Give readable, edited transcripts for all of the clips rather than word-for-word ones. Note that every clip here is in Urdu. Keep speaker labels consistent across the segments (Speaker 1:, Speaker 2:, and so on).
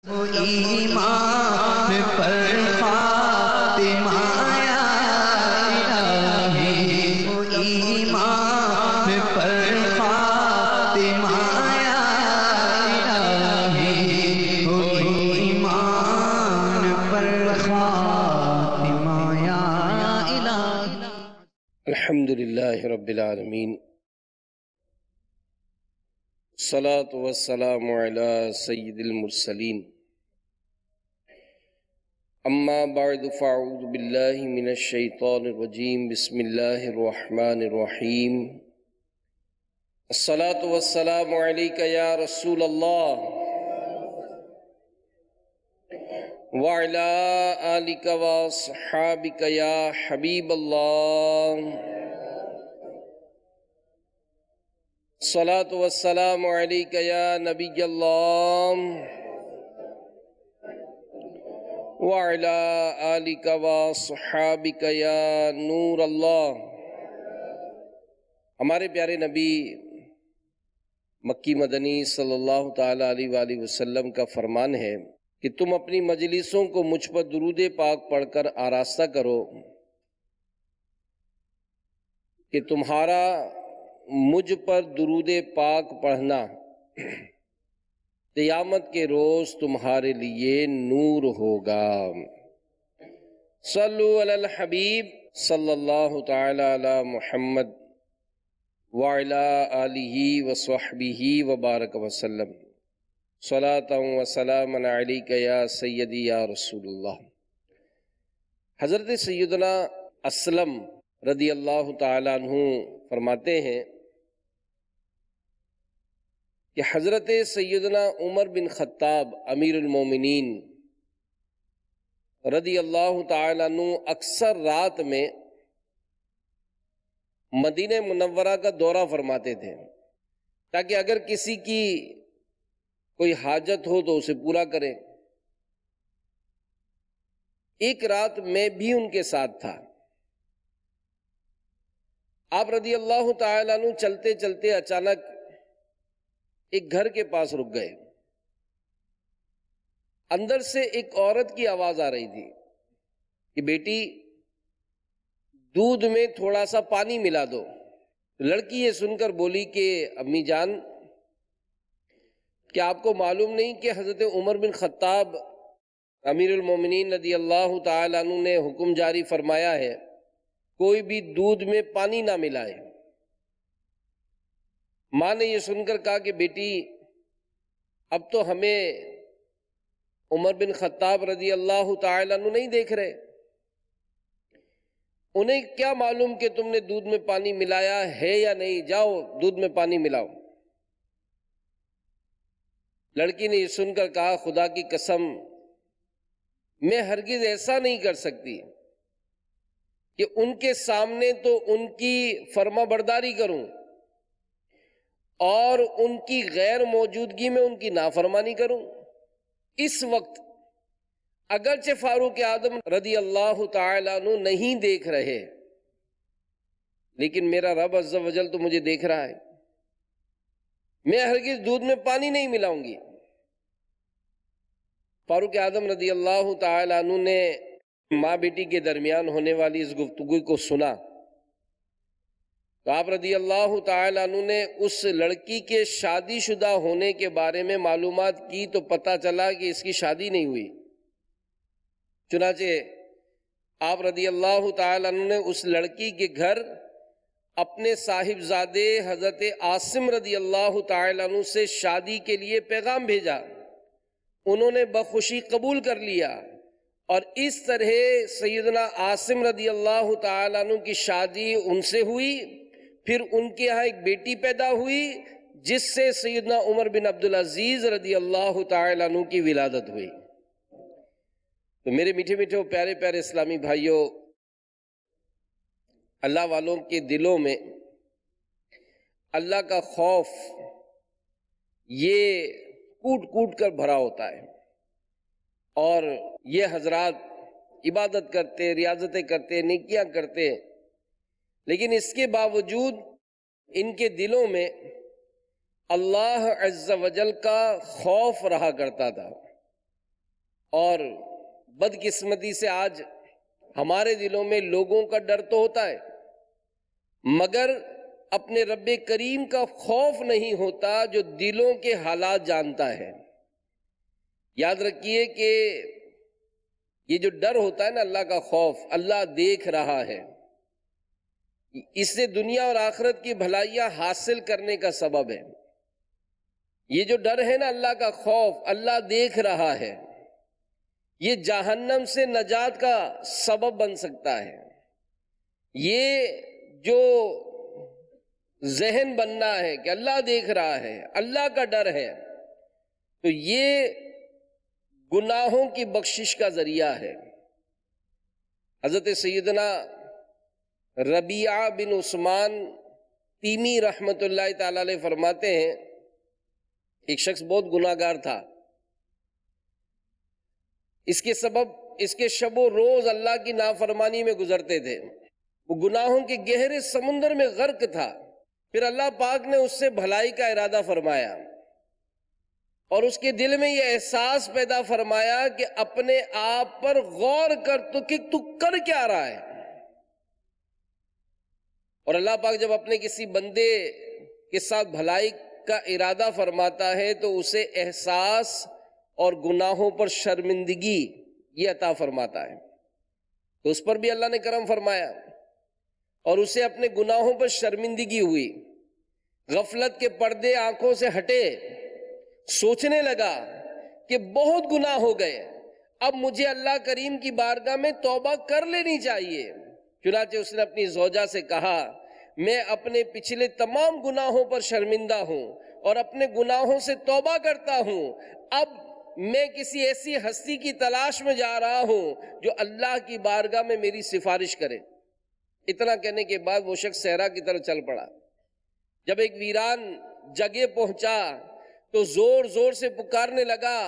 Speaker 1: ایمان پر فاطمہ یا الہی، ایمان پر فاطمہ یا الہی، ایمان پر فاطمہ یا الہی۔
Speaker 2: الحمدللہ رب العالمین، الصلاة والسلام علی سید المرسلین، اما بعد فاعوذ باللہ من الشیطان الرجیم، بسم اللہ الرحمن الرحیم۔ الصلاة والسلام علیک یا رسول اللہ وعلی آلک واصحابک یا حبیب اللہ، الصلاة والسلام علیک یا نبی اللہ وعلی آلک واصحابک یا نور اللہ۔ ہمارے پیارے نبی مکی مدنی صلی اللہ تعالیٰ علیہ وآلہ وسلم کا فرمان ہے کہ تم اپنی مجلسوں کو مجھ پر درود پاک پڑھ کر آراستہ کرو کہ تمہارا مجھ پر درود پاک پڑھنا قیامت کے روز تمہارے لیے نور ہوگا۔ صلو علی الحبیب صلی اللہ تعالی علی محمد وعلی آلہ وصحبہ وبارک وسلم، صلاۃ و سلام علیک یا سیدی یا رسول اللہ۔ حضرت سیدنا اسلم رضی اللہ تعالیٰ عنہ فرماتے ہیں کہ حضرت سیدنا عمر بن خطاب امیر المومنین رضی اللہ تعالیٰ عنہ اکثر رات میں مدینہ منورہ کا دورہ فرماتے تھے تاکہ اگر کسی کی کوئی حاجت ہو تو اسے پورا کریں۔ ایک رات میں بھی ان کے ساتھ تھا۔ آپ رضی اللہ تعالیٰ عنہ چلتے چلتے اچانک ایک گھر کے پاس رک گئے۔ اندر سے ایک عورت کی آواز آ رہی تھی کہ بیٹی دودھ میں تھوڑا سا پانی ملا دو۔ لڑکی یہ سن کر بولی کہ امی جان، کیا آپ کو معلوم نہیں کہ حضرت عمر بن خطاب امیر المومنین رضی اللہ تعالیٰ عنہ نے حکم جاری فرمایا ہے کوئی بھی دودھ میں پانی نہ ملائے۔ ماں نے یہ سن کر کہا کہ بیٹی اب تو ہمیں عمر بن خطاب رضی اللہ تعالیٰ عنہ نہیں دیکھ رہے، انہیں کیا معلوم کہ تم نے دودھ میں پانی ملایا ہے یا نہیں، جاؤ دودھ میں پانی ملاؤ۔ لڑکی نے یہ سن کر کہا خدا کی قسم میں ہرگز ایسا نہیں کر سکتی کہ ان کے سامنے تو ان کی فرما برداری کروں اور ان کی غیر موجودگی میں ان کی نافرمانی کروں۔ اس وقت اگرچہ فاروق اعظم رضی اللہ تعالیٰ عنہ نہیں دیکھ رہے لیکن میرا رب عز و جل تو مجھے دیکھ رہا ہے، میں ہرگز دودھ میں پانی نہیں ملاؤں گی۔ فاروق اعظم رضی اللہ تعالیٰ عنہ نے ماں بیٹی کے درمیان ہونے والی اس گفتگو کو سنا تو آپ رضی اللہ تعالیٰ عنہ نے اس لڑکی کے شادی شدہ ہونے کے بارے میں معلومات کی تو پتہ چلا کہ اس کی شادی نہیں ہوئی۔ چنانچہ آپ رضی اللہ تعالیٰ عنہ نے اس لڑکی کے گھر اپنے صاحبزادے حضرت عاصم رضی اللہ تعالیٰ عنہ سے شادی کے لیے پیغام بھیجا، انہوں نے بخوشی قبول کر لیا اور اس طرح سیدنا عاصم رضی اللہ تعالیٰ عنہ کی شادی ان سے ہوئی۔ پھر ان کے ہاں ایک بیٹی پیدا ہوئی جس سے سیدنا عمر بن عبدالعزیز رضی اللہ تعالیٰ عنہ کی ولادت ہوئی۔ تو میرے میٹھے میٹھے پیارے پیارے اسلامی بھائیوں، اللہ والوں کے دلوں میں اللہ کا خوف یہ کوٹ کوٹ کر بھرا ہوتا ہے، اور یہ حضرات عبادت کرتے، ریاضتیں کرتے، نیکیاں کرتے، لیکن اس کے باوجود ان کے دلوں میں اللہ عز و جل کا خوف رہا کرتا تھا۔ اور بدقسمتی سے آج ہمارے دلوں میں لوگوں کا ڈر تو ہوتا ہے مگر اپنے رب کریم کا خوف نہیں ہوتا جو دلوں کے حالات جانتا ہے۔ یاد رکھیے کہ یہ جو ڈر ہوتا ہے نا اللہ کا خوف، اللہ دیکھ رہا ہے، اس سے دنیا اور آخرت کی بھلائیاں حاصل کرنے کا سبب ہے۔ یہ جو ڈر ہے نا اللہ کا خوف، اللہ دیکھ رہا ہے، یہ جہنم سے نجات کا سبب بن سکتا ہے۔ یہ جو ذہن بننا ہے کہ اللہ دیکھ رہا ہے، اللہ کا ڈر ہے، تو یہ گناہوں کی بخشش کا ذریعہ ہے۔ حضرت سیدنا ربیعہ بن عثمان تیمی رحمت اللہ تعالی علیہ فرماتے ہیں، ایک شخص بہت گناہ گار تھا، اس کے سبب اس کے شب و روز اللہ کی نافرمانی میں گزرتے تھے، وہ گناہوں کے گہرے سمندر میں غرق تھا۔ پھر اللہ پاک نے اس سے بھلائی کا ارادہ فرمایا اور اس کے دل میں یہ احساس پیدا فرمایا کہ اپنے آپ پر غور کر تو کر کیا رہا ہے۔ اور اللہ پاک جب اپنے کسی بندے کے ساتھ بھلائی کا ارادہ فرماتا ہے تو اسے احساس اور گناہوں پر شرمندگی یہ عطا فرماتا ہے، تو اس پر بھی اللہ نے کرم فرمایا اور اسے اپنے گناہوں پر شرمندگی ہوئی، غفلت کے پردے آنکھوں سے ہٹے، سوچنے لگا کہ بہت گناہ ہو گئے، اب مجھے اللہ کریم کی بارگاہ میں توبہ کر لینی چاہیے۔ چنانچہ اس نے اپنی زوجہ سے کہا، میں اپنے پچھلے تمام گناہوں پر شرمندہ ہوں اور اپنے گناہوں سے توبہ کرتا ہوں، اب میں کسی ایسی ہستی کی تلاش میں جا رہا ہوں جو اللہ کی بارگاہ میں میری سفارش کرے۔ اتنا کہنے کے بعد وہ شخص صحرا کی طرف چل پڑا۔ جب ایک ویران جگہ پہنچا تو زور زور سے پکارنے لگا،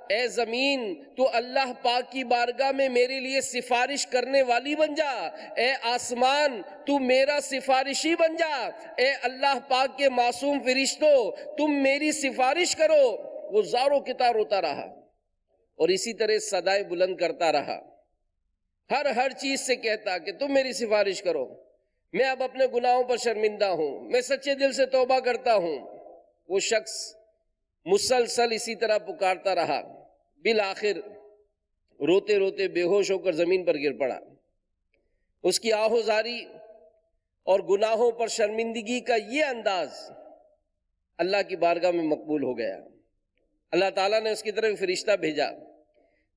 Speaker 2: اے زمین تو اللہ پاک کی بارگاہ میں میرے لیے سفارش کرنے والی بن جا، اے آسمان تو میرا سفارشی بن جا، اے اللہ پاک کے معصوم فرشتوں تم میری سفارش کرو۔ وہ زاروں کی طرح روتا رہا اور اسی طرح صدائیں بلند کرتا رہا، ہر چیز سے کہتا کہ تم میری سفارش کرو، میں اب اپنے گناہوں پر شرمندہ ہوں، میں سچے دل سے توبہ کرتا ہوں۔ وہ شخص مسلسل اسی طرح پکارتا رہا، بالآخر روتے روتے بے ہوش ہو کر زمین پر گر پڑا۔ اس کی آہوزاری اور گناہوں پر شرمندگی کا یہ انداز اللہ کی بارگاہ میں مقبول ہو گیا۔ اللہ تعالیٰ نے اس کی طرف فرشتہ بھیجا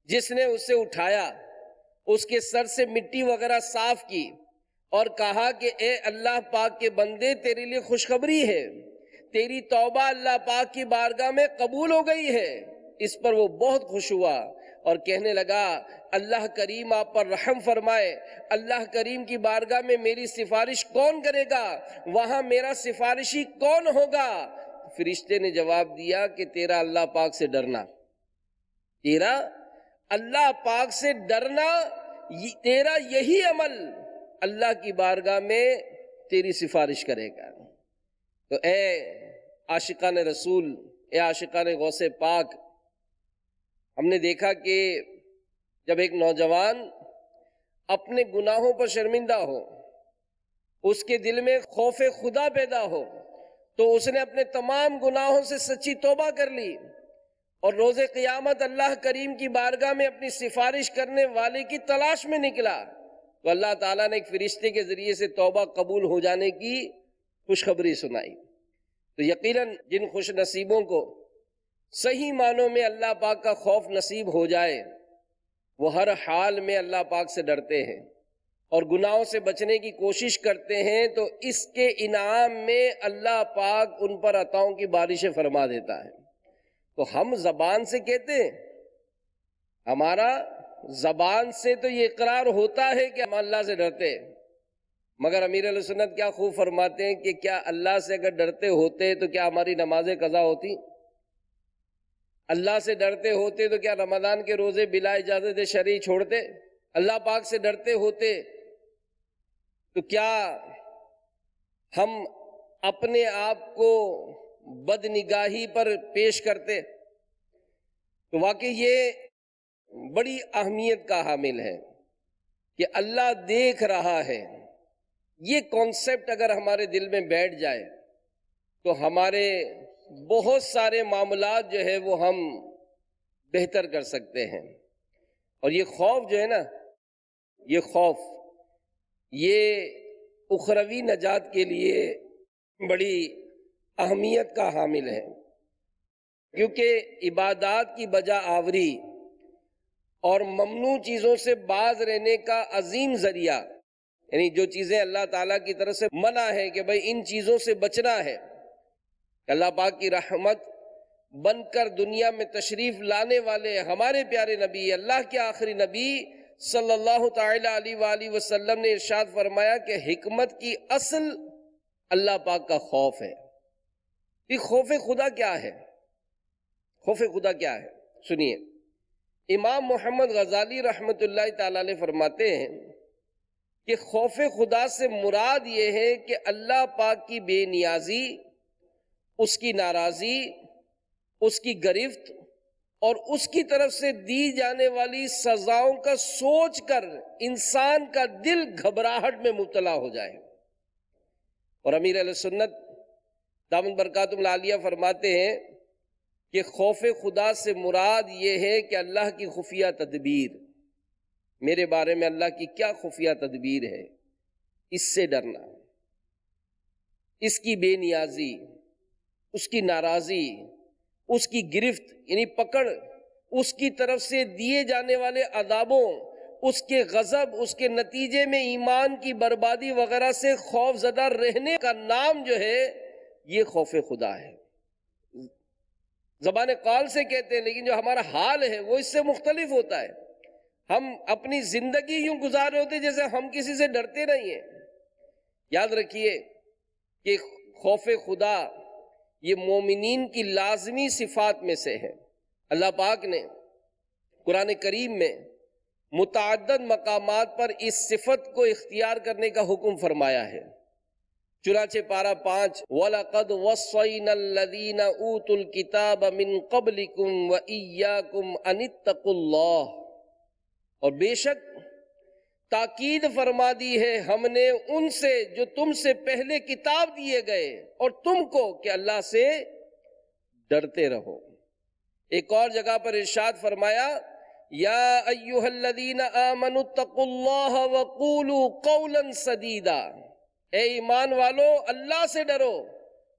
Speaker 2: جس نے اسے اٹھایا، اس کے سر سے مٹی وغیرہ صاف کی اور کہا کہ اے اللہ پاک کے بندے تیرے لیے خوشخبری ہے، تیری توبہ اللہ پاک کی بارگاہ میں قبول ہو گئی ہے۔ اس پر وہ بہت خوش ہوا اور کہنے لگا، اللہ کریم آپ پر رحم فرمائے، اللہ کریم کی بارگاہ میں میری سفارش کون کرے گا، وہاں میرا سفارشی کون ہوگا؟ فرشتے نے جواب دیا کہ تیرا اللہ پاک سے ڈرنا، تیرا اللہ پاک سے ڈرنا، تیرا یہی عمل اللہ کی بارگاہ میں تیری سفارش کرے گا۔ تو اے عاشقان رسول، اے عاشقان غوث پاک، ہم نے دیکھا کہ جب ایک نوجوان اپنے گناہوں پر شرمندہ ہو، اس کے دل میں خوف خدا پیدا ہو، تو اس نے اپنے تمام گناہوں سے سچی توبہ کر لی اور روز قیامت اللہ کریم کی بارگاہ میں اپنی سفارش کرنے والے کی تلاش میں نکلا، تو اللہ تعالیٰ نے ایک فرشتے کے ذریعے سے توبہ قبول ہو جانے کی خوشخبری سنائی۔ تو یقیناً جن خوش نصیبوں کو صحیح معنوں میں اللہ پاک کا خوف نصیب ہو جائے، وہ ہر حال میں اللہ پاک سے ڈرتے ہیں اور گناہوں سے بچنے کی کوشش کرتے ہیں، تو اس کے انعام میں اللہ پاک ان پر عطاؤں کی بارشیں فرما دیتا ہے۔ تو ہم زبان سے کہتے ہیں، ہمارا زبان سے تو یہ اقرار ہوتا ہے کہ ہم اللہ سے ڈرتے ہیں، مگر امیر علیہ سنت کیا خوب فرماتے ہیں کہ کیا اللہ سے اگر ڈرتے ہوتے تو کیا ہماری نمازیں قضا ہوتی؟ اللہ سے ڈرتے ہوتے تو کیا رمضان کے روزے بلا اجازت شرعی چھوڑتے؟ اللہ پاک سے ڈرتے ہوتے تو کیا ہم اپنے آپ کو بد نگاہی پر پیش کرتے؟ تو واقعی یہ بڑی اہمیت کا حامل ہے کہ اللہ دیکھ رہا ہے. یہ کانسیپٹ اگر ہمارے دل میں بیٹھ جائے تو ہمارے بہت سارے معاملات جو ہے وہ ہم بہتر کر سکتے ہیں. اور یہ خوف جو ہے نا، یہ خوف یہ اخروی نجات کے لیے بڑی اہمیت کا حامل ہے، کیونکہ عبادات کی بجا آوری اور ممنوع چیزوں سے باز رہنے کا عظیم ذریعہ، یعنی جو چیزیں اللہ تعالیٰ کی طرف سے منع ہے کہ بھئی ان چیزوں سے بچنا ہے، اللہ پاک کی رحمت بن کر دنیا میں تشریف لانے والے ہمارے پیارے نبی، اللہ کے آخری نبی صلی اللہ تعالیٰ علیہ وآلہ وسلم نے ارشاد فرمایا کہ حکمت کی اصل اللہ پاک کا خوف ہے. یہ خوف خدا کیا ہے؟ خوف خدا کیا ہے؟ سنیے، امام محمد غزالی رحمۃ اللہ تعالی علیہ فرماتے ہیں کہ خوف خدا سے مراد یہ ہے کہ اللہ پاک کی بے نیازی، اس کی ناراضی، اس کی گرفت اور اس کی طرف سے دی جانے والی سزاؤں کا سوچ کر انسان کا دل گھبراہٹ میں مبتلا ہو جائے. اور امیر اہل سنت دامن برکاتہم العالیہ فرماتے ہیں کہ خوف خدا سے مراد یہ ہے کہ اللہ کی خفیہ تدبیر، میرے بارے میں اللہ کی کیا خفیہ تدبیر ہے، اس سے ڈرنا. اس کی بے نیازی، اس کی ناراضی، اس کی گرفت یعنی پکڑ، اس کی طرف سے دیے جانے والے عذابوں، اس کے غضب، اس کے نتیجے میں ایمان کی بربادی وغیرہ سے خوف زدہ رہنے کا نام جو ہے یہ خوف خدا ہے. زبان قول سے کہتے ہیں، لیکن جو ہمارا حال ہے وہ اس سے مختلف ہوتا ہے. ہم اپنی زندگی یوں گزار رہے ہوتے جیسے ہم کسی سے ڈرتے نہیں ہیں. یاد رکھیے کہ خوف خدا یہ مومنین کی لازمی صفات میں سے ہے. اللہ پاک نے قرآن کریم میں متعدد مقامات پر اس صفت کو اختیار کرنے کا حکم فرمایا ہے. چنانچہ پارہ 5 وَلَقَدْ وَصَّيْنَا الَّذِينَ أُوتُوا الْكِتَابَ مِن قَبْلِكُمْ وَإِيَّاكُمْ أَنِ اتَّقُوا اللَّهَ، اور بے شک تاکید فرما دی ہے ہم نے ان سے جو تم سے پہلے کتاب دیے گئے اور تم کو کہ اللہ سے ڈرتے رہو. ایک اور جگہ پر ارشاد فرمایا یا ایھا الذین آمنوا اتقوا اللہ وقولوا قولا سدیدا، اے ایمان والو اللہ سے ڈرو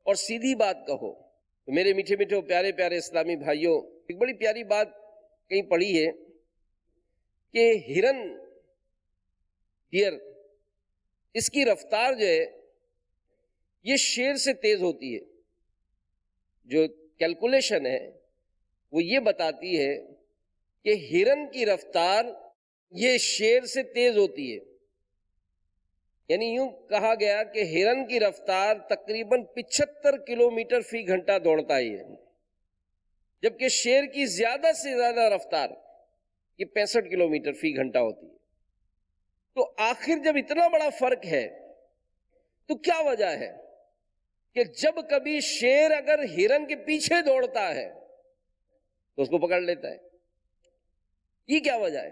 Speaker 2: اور سیدھی بات کہو. تو میرے میٹھے میٹھے پیارے پیارے اسلامی بھائیوں، ایک بڑی پیاری بات کہیں پڑھی ہے کہ ہرن، ڈیر، اس کی رفتار جو ہے یہ شیر سے تیز ہوتی ہے. جو کیلکولیشن ہے وہ یہ بتاتی ہے کہ ہرن کی رفتار یہ شیر سے تیز ہوتی ہے. یعنی یوں کہا گیا کہ ہرن کی رفتار تقریباً 75 کلومیٹر فی گھنٹہ دوڑتا ہے، جبکہ شیر کی زیادہ سے زیادہ رفتار یہ 65 کلومیٹر فی گھنٹہ ہوتی ہے. تو آخر جب اتنا بڑا فرق ہے تو کیا وجہ ہے کہ جب کبھی شیر اگر ہرن کے پیچھے دوڑتا ہے تو اس کو پکڑ لیتا ہے؟ یہ کیا وجہ ہے؟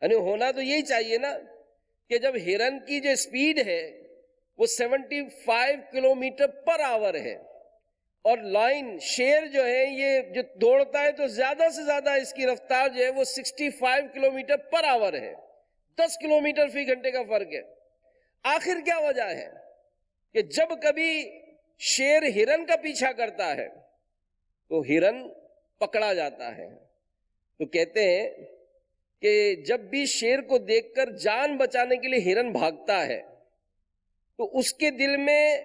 Speaker 2: یعنی ہونا تو یہی چاہیے نا کہ جب ہرن کی جو سپیڈ ہے وہ 75 کلومیٹر پر آور ہے اور لائن شیر جو ہے یہ جو دوڑتا ہے تو زیادہ سے زیادہ اس کی رفتار جو ہے وہ 65 کلومیٹر پر آور ہے، 10 کلومیٹر فی گھنٹے کا فرق ہے. آخر کیا وجہ ہے کہ جب کبھی شیر ہرن کا پیچھا کرتا ہے تو ہرن پکڑا جاتا ہے؟ تو کہتے ہیں کہ جب بھی شیر کو دیکھ کر جان بچانے کے لیے ہرن بھاگتا ہے تو اس کے دل میں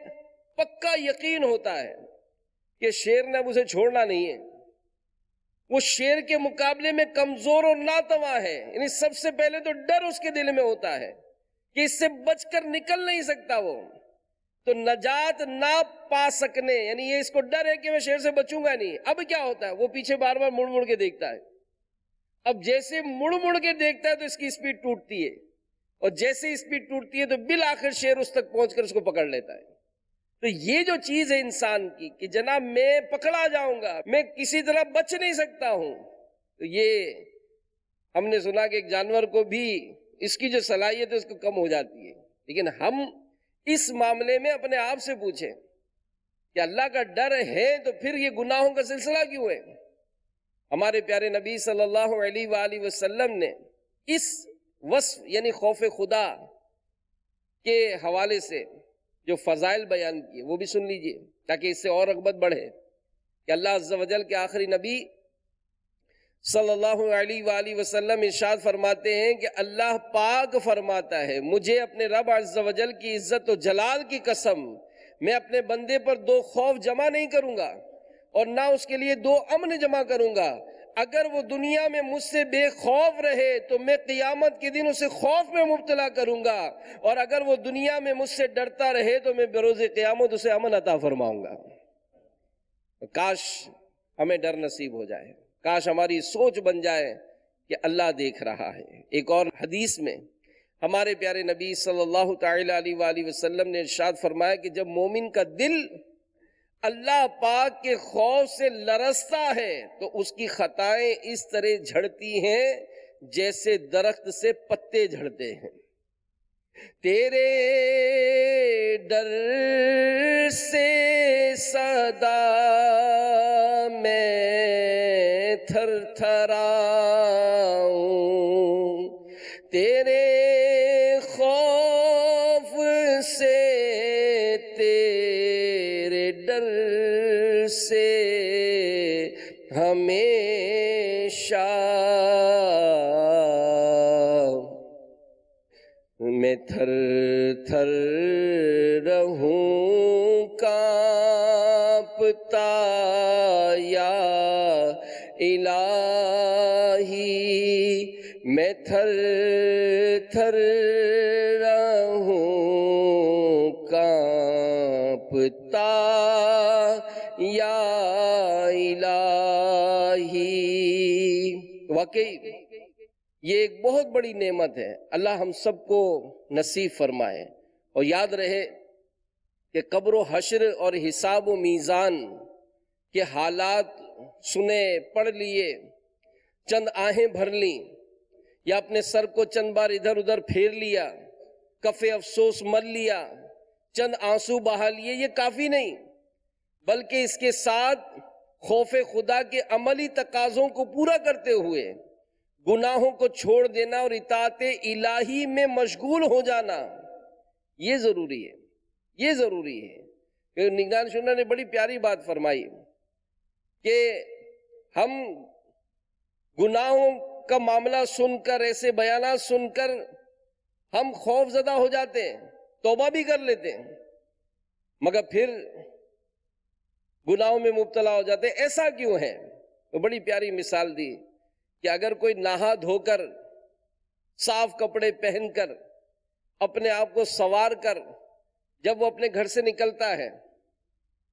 Speaker 2: پکا یقین ہوتا ہے کہ شیر نے اب اسے چھوڑنا نہیں ہے. وہ شیر کے مقابلے میں کمزور اور ناتواں ہے، یعنی سب سے پہلے تو ڈر اس کے دل میں ہوتا ہے کہ اس سے بچ کر نکل نہیں سکتا وہ، تو نجات نہ پا سکنے، یعنی یہ اس کو ڈر ہے کہ میں شیر سے بچوں گا نہیں. اب کیا ہوتا ہے؟ وہ پیچھے بار بار مڑ مڑ کے دیکھتا ہے. اب جیسے مڑ مڑ کے دیکھتا ہے تو اس کی سپیڈ ٹوٹتی ہے، اور جیسے سپیڈ ٹوٹتی ہے تو بالآخر شیر اس تک پہنچ کر اس کو پکڑ لیتا ہے. تو یہ جو چیز ہے انسان کی کہ جناب میں پکڑا جاؤں گا، میں کسی طرح بچ نہیں سکتا ہوں، تو یہ ہم نے سنا کہ ایک جانور کو بھی اس کی جو صلاحیت ہے اس کو کم ہو جاتی ہے، لیکن ہم اس معاملے میں اپنے آپ سے پوچھیں کہ اللہ کا ڈر ہے تو پھر یہ گناہوں کا سلسلہ کیوں ہے؟ ہمارے پیارے نبی صلی اللہ علیہ وآلہ وسلم نے اس وصف یعنی خوف خدا کے حوالے سے جو فضائل بیان کیے وہ بھی سن لیجئے تاکہ اس سے اور رغبت بڑھے کہ اللہ عز و جل کے آخری نبی صلی اللہ علیہ وآلہ وسلم ارشاد فرماتے ہیں کہ اللہ پاک فرماتا ہے، مجھے اپنے رب عز و جل کی عزت و جلال کی قسم، میں اپنے بندے پر دو خوف جمع نہیں کروں گا اور نہ اس کے لیے دو امن جمع کروں گا۔ اگر وہ دنیا میں مجھ سے بے خوف رہے تو میں قیامت کے دن اسے خوف میں مبتلا کروں گا، اور اگر وہ دنیا میں مجھ سے ڈرتا رہے تو میں بروز قیامت اسے امن عطا فرماؤں گا۔ کاش ہمیں ڈر نصیب ہو جائے، کاش ہماری سوچ بن جائے کہ اللہ دیکھ رہا ہے۔ ایک اور حدیث میں ہمارے پیارے نبی صلی اللہ تعالی علیہ وآلہ وسلم نے ارشاد فرمایا کہ جب مومن کا دل اللہ پاک کے خوف سے لرزتا ہے تو اس کی خطائیں اس طرح جھڑتی ہیں جیسے درخت سے پتے جھڑتے ہیں۔ تیرے ڈر سے صدا میں تھر تھراؤں، تیرے خوف سے تیرے ڈر سے ہمیشہ میں تھر تھر رہوں کانپتا یا الہی، میں تھر تھر رہوں کانپتا یا الہی۔ واقعی یہ ایک بہت بڑی نعمت ہے، اللہ ہم سب کو نصیب فرمائے۔ اور یاد رہے کہ قبر و حشر اور حساب و میزان کے حالات سنے، پڑھ لیے، چند آہیں بھر لیں یا اپنے سر کو چند بار ادھر ادھر پھیر لیا، کف افسوس مل لیا، چند آنسو بہا لیے، یہ کافی نہیں، بلکہ اس کے ساتھ خوف خدا کے عملی تقاضوں کو پورا کرتے ہوئے گناہوں کو چھوڑ دینا اور اطاعت الہی میں مشغول ہو جانا، یہ ضروری ہے، یہ ضروری ہے۔ کہ نگران شورا نے بڑی پیاری بات فرمائی کہ ہم گناہوں کا معاملہ سن کر، ایسے بیانات سن کر ہم خوف زدہ ہو جاتے ہیں، توبہ بھی کر لیتے ہیں، مگر پھر گناہوں میں مبتلا ہو جاتے ہیں۔ ایسا کیوں ہے؟ تو بڑی پیاری مثال دی کہ اگر کوئی نہا دھو کر، صاف کپڑے پہن کر، اپنے آپ کو سنوار کر جب وہ اپنے گھر سے نکلتا ہے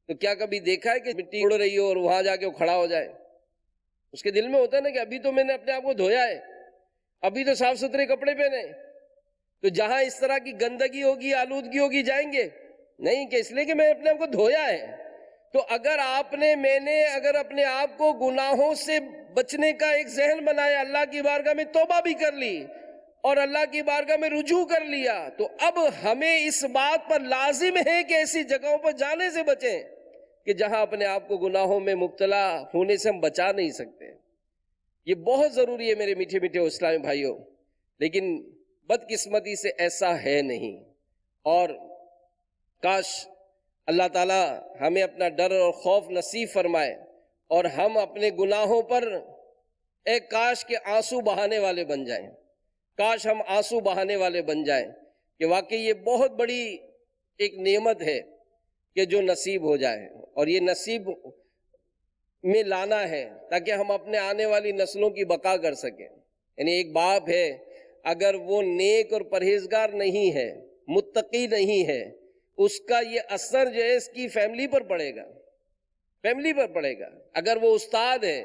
Speaker 2: تو کیا کبھی دیکھا ہے کہ مٹی اڑ رہی ہو اور وہاں جا کے وہ کھڑا ہو جائے؟ اس کے دل میں ہوتا ہے نا کہ ابھی تو میں نے اپنے آپ کو دھویا ہے، ابھی تو صاف ستھرے کپڑے پہنے، تو جہاں اس طرح کی گندگی ہوگی، آلودگی ہوگی، جائیں گے نہیں، کہ اس لیے کہ میں اپنے آپ کو دھویا ہے۔ تو اگر میں نے اپنے آپ کو گناہوں سے بچنے کا ایک ذہن بنایا، اللہ کی بارگاہ میں توبہ بھی کر لی اور اللہ کی بارگاہ میں رجوع کر لیا، تو اب ہمیں اس بات پر لازم ہے کہ ایسی جگہوں پر جانے سے بچیں کہ جہاں اپنے آپ کو گناہوں میں مبتلا ہونے سے ہم بچا نہیں سکتے۔ یہ بہت ضروری ہے میرے میٹھے میٹھے اسلامی بھائیوں، لیکن بدقسمتی سے ایسا ہے نہیں۔ اور کاش اللہ تعالیٰ ہمیں اپنا ڈر اور خوف نصیب فرمائے اور ہم اپنے گناہوں پر ایک کاش کے آنسو بہانے والے بن جائیں، کاش ہم آنسو بہانے والے بن جائیں کہ واقعی یہ بہت بڑی ایک نعمت ہے کہ جو نصیب ہو جائے، اور یہ نصیب میں لانا ہے تاکہ ہم اپنے آنے والی نسلوں کی بقا کر سکیں۔ یعنی ایک باپ ہے، اگر وہ نیک اور پرہیزگار نہیں ہے، متقی نہیں ہے، اس کا یہ اثر جو ہے اس کی فیملی پر پڑے گا، فیملی پر پڑے گا۔ اگر وہ استاد ہے،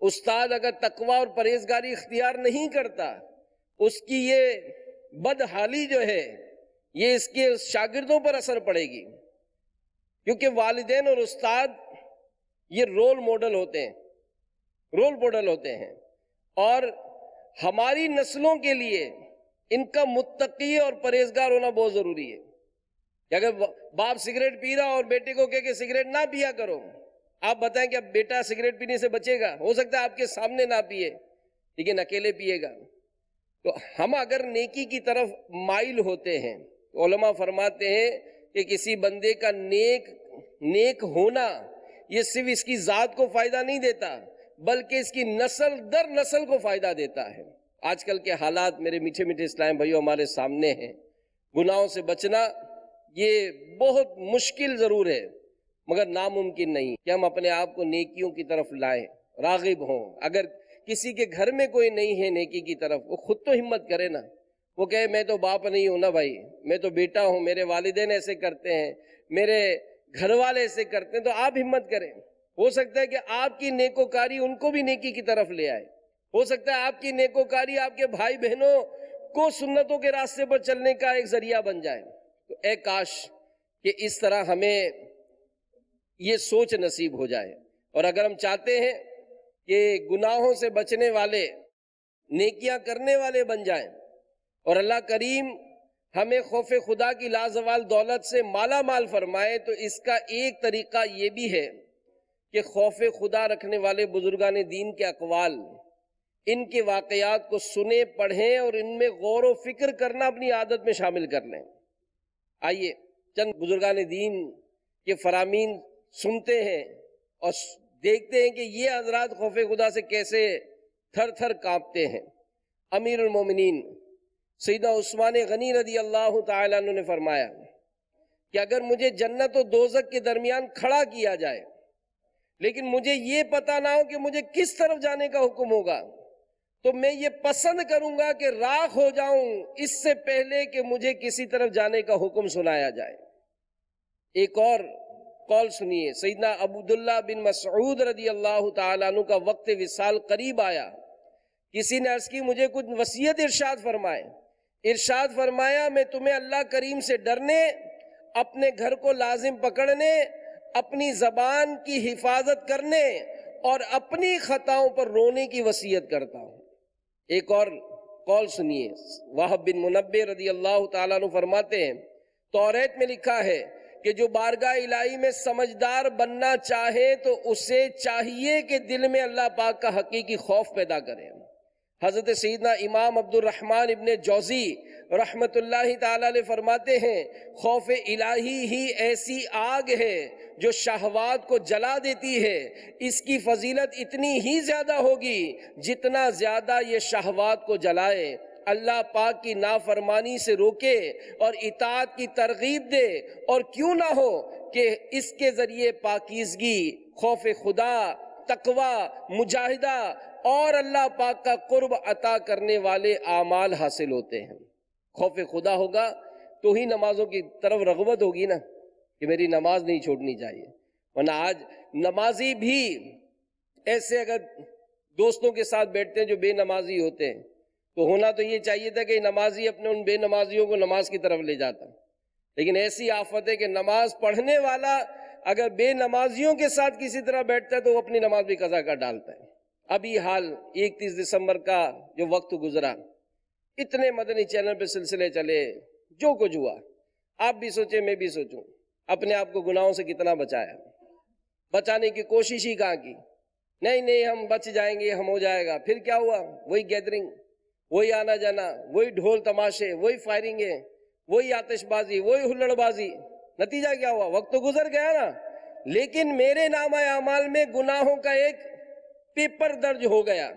Speaker 2: استاد اگر تقوی اور پرہیزگاری اختیار نہیں کرتا، اس کی یہ بدحالی جو ہے یہ اس کے شاگردوں پر اثر پڑے گی، کیونکہ والدین اور استاد یہ رول ماڈل ہوتے ہیں، رول ماڈل ہوتے ہیں، اور ہماری نسلوں کے لیے ان کا متقی اور پرہیزگار ہونا بہت ضروری ہے کہ اگر باپ سگریٹ پی رہا اور بیٹے کو کہے کہ سگریٹ نہ پیا کرو، آپ بتائیں کہ اب بیٹا سگریٹ پینے سے بچے گا؟ ہو سکتا ہے آپ کے سامنے نہ پیے لیکن اکیلے پیے گا۔ تو ہم اگر نیکی کی طرف مائل ہوتے ہیں، علماء فرماتے ہیں کہ کسی بندے کا نیک ہونا یہ صرف اس کی ذات کو فائدہ نہیں دیتا بلکہ اس کی نسل در نسل کو فائدہ دیتا ہے۔ آج کل کے حالات میرے میٹھے میٹھے اسلام بھائیوں ہمارے سامنے ہیں۔ گناہوں سے بچنا یہ بہت مشکل ضرور ہے مگر ناممکن نہیں کہ ہم اپنے آپ کو نیکیوں کی طرف لائیں، راغب ہوں۔ اگر کسی کے گھر میں کوئی نہیں ہے نیکی کی طرف، وہ خود تو ہمت کرے نا، وہ کہے میں تو باپ نہیں ہوں نا بھائی، میں تو بیٹا ہوں، میرے والدین ایسے کرتے ہیں، میرے گھر والے ایسے کرتے ہیں، تو آپ ہمت کریں۔ ہو سکتا ہے کہ آپ کی نیکوکاری ان کو بھی نیکی کی طرف لے آئے، ہو سکتا ہے آپ کی نیکوکاری آپ کے بھائی بہنوں کو سنتوں کے راستے پر چلنے کا ایک ذریعہ بن جائے۔ تو اے کاش کہ اس طرح ہمیں یہ سوچ نصیب ہو جائے، اور اگر ہم چاہتے ہیں کہ گناہوں سے بچنے والے، نیکیاں کرنے والے بن جائیں اور اللہ کریم ہمیں خوف خدا کی لازوال دولت سے مالا مال فرمائے، تو اس کا ایک طریقہ یہ بھی ہے کہ خوف خدا رکھنے والے بزرگان دین کے اقوال، ان کے واقعات کو سنیں، پڑھیں اور ان میں غور و فکر کرنا اپنی عادت میں شامل کر لیں۔ آئیے چند بزرگان دین کے فرامین سنتے ہیں اور دیکھتے ہیں کہ یہ حضرات خوف خدا سے کیسے تھر تھر کانپتے ہیں۔ امیر المومنین سیدنا عثمان غنی رضی اللہ تعالیٰ عنہ نے فرمایا کہ اگر مجھے جنت و دوزخ کے درمیان کھڑا کیا جائے لیکن مجھے یہ پتہ نہ ہو کہ مجھے کس طرف جانے کا حکم ہوگا، تو میں یہ پسند کروں گا کہ راکھ ہو جاؤں اس سے پہلے کہ مجھے کسی طرف جانے کا حکم سنایا جائے۔ ایک اور قول سنیے، سیدنا عبداللہ بن مسعود رضی اللہ تعالیٰ عنہ کا وقت وصال قریب آیا، کسی نے عرض کی مجھے کچھ وصیت ارشاد فرمائے۔ ارشاد فرمایا میں تمہیں اللہ کریم سے ڈرنے، اپنے گھر کو لازم پکڑنے، اپنی زبان کی حفاظت کرنے اور اپنی خطاؤں پر رونے کی وصیت کرتا ہوں۔ ایک اور قول سنیے، وہب بن منبہ رضی اللہ تعالیٰ عنہ فرماتے ہیں توریت میں لکھا ہے کہ جو بارگاہ الہی میں سمجھدار بننا چاہے تو اسے چاہیے کہ دل میں اللہ پاک کا حقیقی خوف پیدا کرے۔ حضرت سیدنا امام عبد الرحمن ابن جوزی رحمت اللہ تعالیٰ علیہ فرماتے ہیں خوف الہی ہی ایسی آگ ہے جو شہوات کو جلا دیتی ہے، اس کی فضیلت اتنی ہی زیادہ ہوگی جتنا زیادہ یہ شہوات کو جلائے۔ اللہ پاک کی نافرمانی سے روکے اور اطاعت کی ترغیب دے، اور کیوں نہ ہو کہ اس کے ذریعے پاکیزگی، خوف خدا، تقوی، مجاہدہ اور اللہ پاک کا قرب عطا کرنے والے اعمال حاصل ہوتے ہیں۔ خوف خدا ہوگا تو ہی نمازوں کی طرف رغبت ہوگی نا کہ میری نماز نہیں چھوڑنی چاہیے، ورنہ آج نمازی بھی ایسے اگر دوستوں کے ساتھ بیٹھتے ہیں جو بے نمازی ہوتے ہیں تو ہونا تو یہ چاہیے تھا کہ نمازی اپنے ان بے نمازیوں کو نماز کی طرف لے جاتا، لیکن ایسی آفت ہے کہ نماز پڑھنے والا اگر بے نمازیوں کے ساتھ کسی طرح بیٹھتا ہے تو وہ اپنی نماز بھی قضا کر ڈالتا ہے۔ ابھی حال 31 دسمبر کا جو وقت گزرا، اتنے مدنی چینل پہ سلسلے چلے، جو کچھ ہوا، آپ بھی سوچیں میں بھی سوچوں، اپنے آپ کو گناہوں سے کتنا بچایا، بچانے کی کوشش ہی کہاں کی؟ نہیں ہم بچ جائیں گے، ہم ہو جائے گا۔ پھر کیا ہوا؟ وہی گیدرنگ، وہی آنا جانا، وہی ڈھول تماشے، وہی فائرنگیں، وہی آتش بازی، وہی ہلڑ بازی۔ نتیجہ کیا ہوا؟ وقت تو گزر گیا نا، لیکن میرے نامہ اعمال میں گناہوں کا ایک پیپر درج ہو گیا،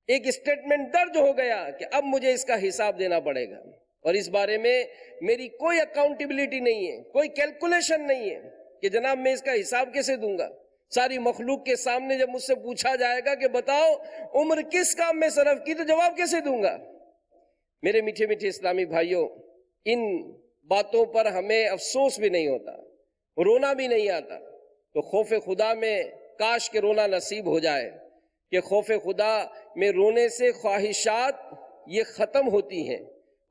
Speaker 2: ایک اسٹیٹمنٹ درج ہو گیا کہ اب مجھے اس کا حساب دینا پڑے گا، اور اس بارے میں میری کوئی اکاؤنٹیبلٹی نہیں ہے، کوئی کیلکولیشن نہیں ہے کہ جناب میں اس کا حساب کیسے دوں گا۔ ساری مخلوق کے سامنے جب مجھ سے پوچھا جائے گا کہ بتاؤ عمر کس کام میں صرف کی، تو جواب کیسے دوں گا؟ میرے میٹھے میٹھے اسلامی بھائیوں، ان باتوں پر ہمیں افسوس بھی نہیں ہوتا، رونا بھی نہیں آتا، تو خوف خدا میں کاش کہ رونا نصیب ہو جائے کہ خوف خدا میں رونے سے خواہشات یہ ختم ہوتی ہیں۔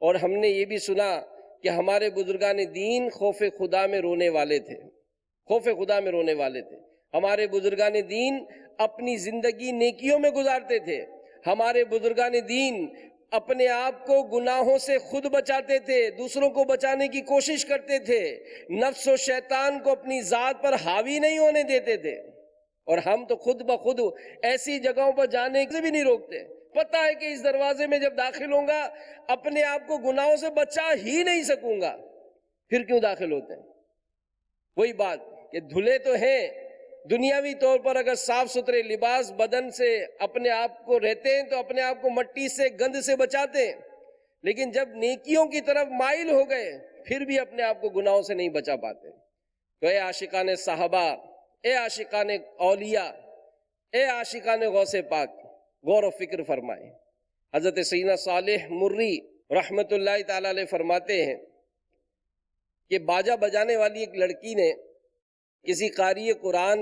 Speaker 2: اور ہم نے یہ بھی سنا کہ ہمارے بزرگان دین خوف خدا میں رونے والے تھے، خوف خدا میں رونے والے تھے۔ ہمارے بزرگان دین اپنی زندگی نیکیوں میں گزارتے تھے، ہمارے بزرگان دین اپنے آپ کو گناہوں سے خود بچاتے تھے، دوسروں کو بچانے کی کوشش کرتے تھے، نفس و شیطان کو اپنی ذات پر حاوی نہیں ہونے دیتے تھے، اور ہم تو خود بخود ایسی جگہوں پر جانے سے بھی نہیں روکتے۔ پتہ ہے کہ اس دروازے میں جب داخل ہوں گا اپنے آپ کو گناہوں سے بچا ہی نہیں سکوں گا، پھر کیوں داخل ہوتے ہیں؟ وہی بات کہ دھلے تو ہیں دنیاوی طور پر، اگر صاف ستھرے لباس بدن سے اپنے آپ کو رہتے ہیں تو اپنے آپ کو مٹی سے گند سے بچاتے ہیں، لیکن جب نیکیوں کی طرف مائل ہو گئے پھر بھی اپنے آپ کو گناہوں سے نہیں بچا پاتے۔ تو اے عاشقان صحابہ، اے عاشقان اولیاء، اے عاشقان غوث پاک، غور و فکر فرمائیں۔ حضرت سیدنا صالح مری رحمت اللہ تعالی علیہ فرماتے ہیں کہ باجا بجانے والی ایک لڑکی نے کسی قاری قرآن